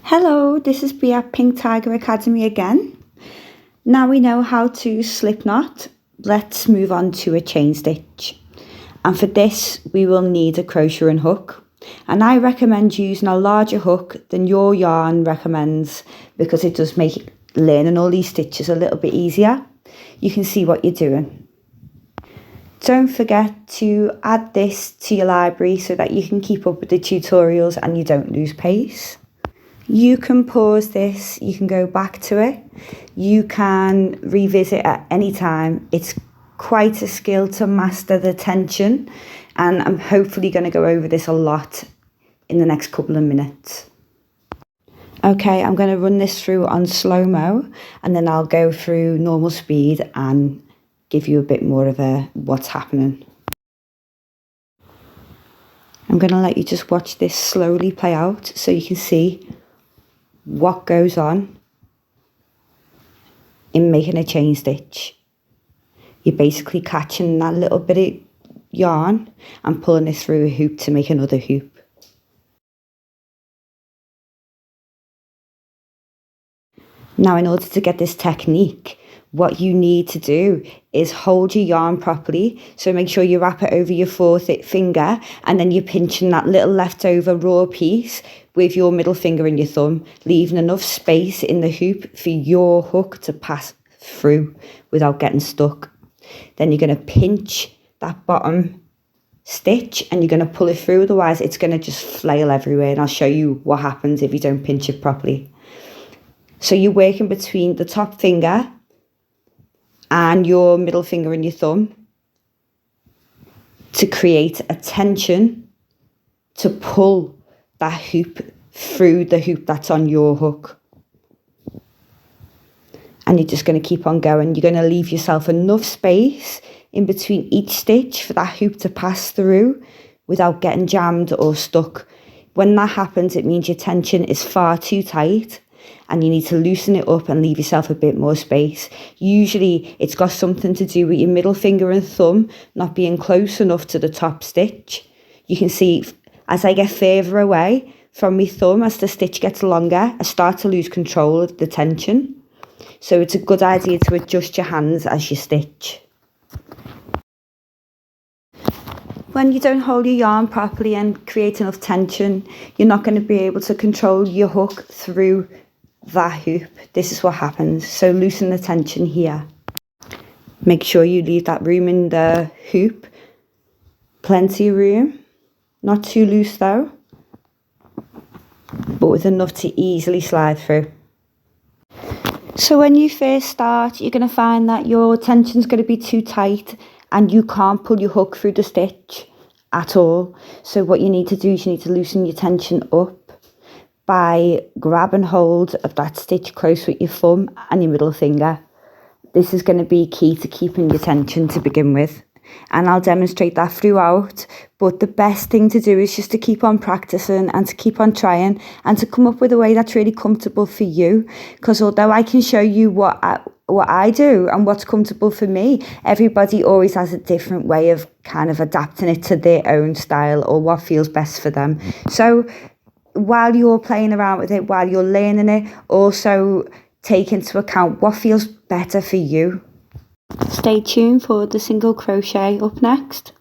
Hello, this is Bea at Pink Tiger Academy again. Now we know how to slip knot, let's move on to a chain stitch. And for this we will need a crochet and hook. And I recommend using a larger hook than your yarn recommends because it does make learning all these stitches a little bit easier. You can see what you're doing. Don't forget to add this to your library so that you can keep up with the tutorials and you don't lose pace. You can pause this, you can go back to it, you can revisit at any time. It's quite a skill to master the tension, and I'm hopefully going to go over this a lot in the next couple of minutes. Okay, I'm going to run this through on slow-mo and then I'll go through normal speed and give you a bit more of a what's happening. I'm going to let you just watch this slowly play out so you can see what goes on in making a chain stitch. You're basically catching that little bit of yarn and pulling it through a hoop to make another hoop. Now, in order to get this technique, what you need to do is hold your yarn properly. So make sure you wrap it over your fourth finger and then you're pinching that little leftover raw piece with your middle finger and your thumb, leaving enough space in the hoop for your hook to pass through without getting stuck. Then you're going to pinch that bottom stitch and you're going to pull it through, otherwise it's going to just flail everywhere, and I'll show you what happens if you don't pinch it properly. So you're working between the top finger and your middle finger and your thumb to create a tension to pull that hoop through the hoop that's on your hook. And you're just going to keep on going. You're going to leave yourself enough space in between each stitch for that hoop to pass through without getting jammed or stuck. When that happens, it means your tension is far too tight and you need to loosen it up and leave yourself a bit more space. Usually it's got something to do with your middle finger and thumb not being close enough to the top stitch. You can see as I get further away from my thumb, as the stitch gets longer, I start to lose control of the tension. So it's a good idea to adjust your hands as you stitch. When you don't hold your yarn properly and create enough tension, you're not going to be able to control your hook through that hoop. This is what happens. So loosen the tension here. Make sure you leave that room in the hoop. Plenty of room. Not too loose though, but with enough to easily slide through. So when you first start, you're going to find that your tension's going to be too tight and you can't pull your hook through the stitch at all. So what you need to do is you need to loosen your tension up by grabbing hold of that stitch close with your thumb and your middle finger. This is going to be key to keeping your tension to begin with. And I'll demonstrate that throughout, but the best thing to do is just to keep on practicing and to keep on trying and to come up with a way that's really comfortable for you, because although I can show you what I do and what's comfortable for me, everybody always has a different way of kind of adapting it to their own style or what feels best for them. So while you're playing around with it, while you're learning it, also take into account what feels better for you. Stay tuned for the single crochet up next.